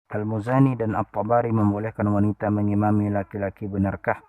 Al-Muzani dan At-Tabari membolehkan wanita mengimami laki-laki, benarkah?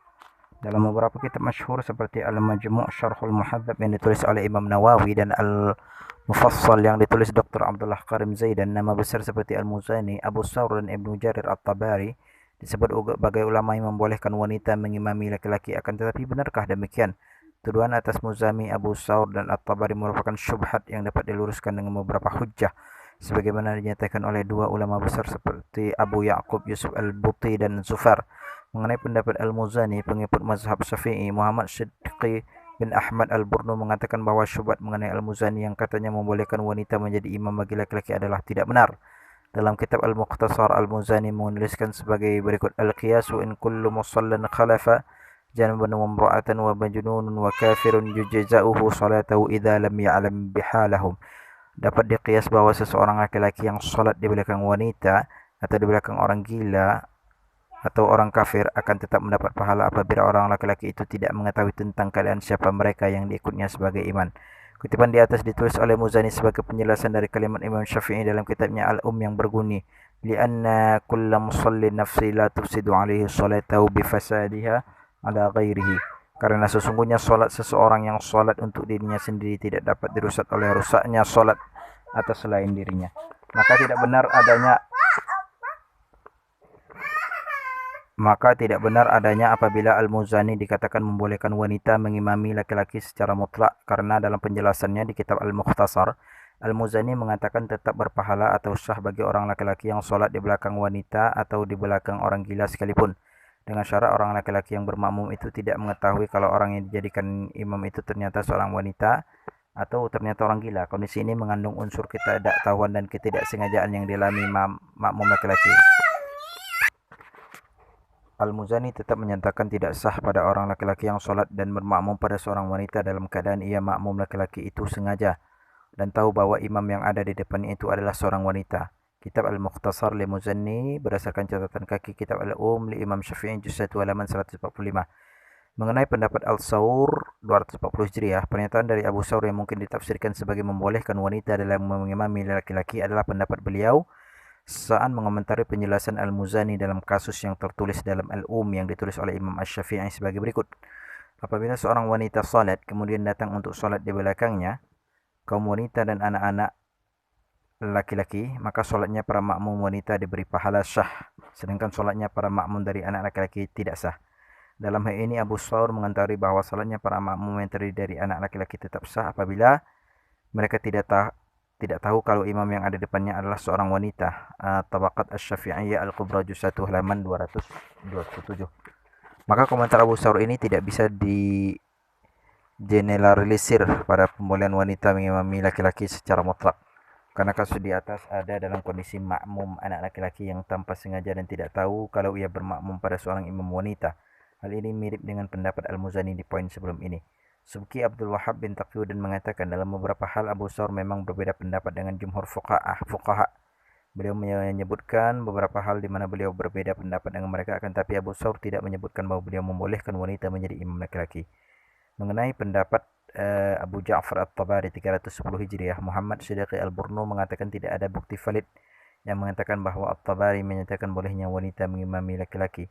Dalam beberapa kitab masyhur seperti Al-Majmu' Syarhul Muhadzab yang ditulis oleh Imam Nawawi dan Al-Mufassal yang ditulis Dr. Abdullah Karim Zaidan, nama besar seperti Al-Muzani, Abu Thawr dan Ibnu Jarir At-Tabari disebut sebagai ulama yang membolehkan wanita mengimami laki-laki. Akan tetapi benarkah demikian? Tuduhan atas Muzani, Abu Thawr dan At-Tabari merupakan syubhat yang dapat diluruskan dengan beberapa hujjah, sebagaimana dinyatakan oleh dua ulama besar seperti Abu Ya'qub Yusuf Al-Buti dan Zufar. Mengenai pendapat Al-Muzani, pengikut mazhab Syafi'i, Muhammad Siddiqi bin Ahmad Al-Burnu mengatakan bahwa syubhat mengenai Al-Muzani yang katanya membolehkan wanita menjadi imam bagi laki-laki adalah tidak benar. Dalam kitab Al-Mukhtasar, Al-Muzani menuliskan sebagai berikut: Al-qiyasu in kullu musallan khalafa janban wa imra'atan wa majnunun wa kafirun yujza'uhu salatahu idza lam ya'lam bihalahum. Dapat diqiyas bahwa seseorang laki-laki yang salat di belakang wanita atau di belakang orang gila atau orang kafir akan tetap mendapat pahala apabila orang laki-laki itu tidak mengetahui tentang keadaan siapa mereka yang diikutnya sebagai iman. Kutipan di atas ditulis oleh Muzani sebagai penjelasan dari kalimat Imam Syafi'i dalam kitabnya Al-yang berbunyi, li'anna kulla musallin nafsi la tufsidu alaihi salatahu bifasadiha ala ghairihi. Karena sesungguhnya salat seseorang yang salat untuk dirinya sendiri tidak dapat dirusak oleh rusaknya salat atas selain dirinya. Maka tidak benar adanya apabila Al-Muzani dikatakan membolehkan wanita mengimami laki-laki secara mutlak, karena dalam penjelasannya di kitab Al-Mukhtasar, Al-Muzani mengatakan tetap berpahala atau sah bagi orang laki-laki yang sholat di belakang wanita atau di belakang orang gila sekalipun, dengan syarat orang laki-laki yang bermakmum itu tidak mengetahui kalau orang yang dijadikan imam itu ternyata seorang wanita atau ternyata orang gila. Kondisi ini mengandung unsur ketidaktahuan dan ketidaksengajaan yang dialami makmum laki-laki. Al-Muzani tetap menyatakan tidak sah pada orang laki-laki yang sholat dan bermakmum pada seorang wanita dalam keadaan ia makmum laki-laki itu sengaja dan tahu bahwa imam yang ada di depannya itu adalah seorang wanita. Kitab Al-Mukhtasar li Muzani berdasarkan catatan kaki kitab Al-li Imam Syafi'i juz 1 halaman 145. Mengenai pendapat Al-Thawr 240 Hijriah, pernyataan dari Abu Thawr yang mungkin ditafsirkan sebagai membolehkan wanita dalam mengimami laki-laki adalah pendapat beliau saat mengomentari penjelasan Al-Muzani dalam kasus yang tertulis dalam yang ditulis oleh Imam Asy-Syafi'i sebagai berikut. Apabila seorang wanita salat kemudian datang untuk salat di belakangnya kaum wanita dan anak-anak laki-laki, maka salatnya para makmum wanita diberi pahala sah, sedangkan salatnya para makmum dari anak laki-laki tidak sah. Dalam hal ini Abu Thawr mengetahui bahwa salatnya para makmum yang terdiri dari anak laki-laki tetap sah apabila mereka tidak tahu kalau imam yang ada depannya adalah seorang wanita. Tabaqat Asy-Syafi'iyyah Al-Kubra juz 1 halaman 227. Maka komentar Abu Thawr ini tidak bisa digeneralisir pada pembolehan wanita mengimami laki-laki secara mutlak, karena kasus di atas ada dalam kondisi makmum anak laki-laki yang tanpa sengaja dan tidak tahu kalau ia bermakmum pada seorang imam wanita. Hal ini mirip dengan pendapat Al-Muzani di poin sebelum ini. Subki Abdul Wahab bin Taqiyuddin mengatakan dalam beberapa hal Abu Thawr memang berbeda pendapat dengan jumhur fuqaha. Beliau menyebutkan beberapa hal di mana beliau berbeda pendapat dengan mereka, akan tapi Abu Thawr tidak menyebutkan bahwa beliau membolehkan wanita menjadi imam laki-laki. Mengenai pendapat Abu Ja'far At-Tabari 310 Hijriah, Muhammad Siddiqi Al-Burnu mengatakan tidak ada bukti valid yang mengatakan bahwa At-Tabari menyatakan bolehnya wanita mengimami laki-laki,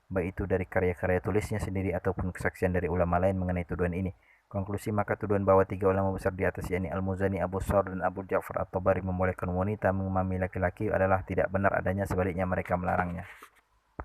baik itu dari karya-karya tulisnya sendiri ataupun kesaksian dari ulama lain mengenai tuduhan ini. Konklusi, maka tuduhan bahwa tiga ulama besar di atas, yakni Al-Muzani, Abu Thawr dan Abu Ja'far At-Tabari membolehkan wanita mengimami laki-laki adalah tidak benar adanya, sebaliknya mereka melarangnya.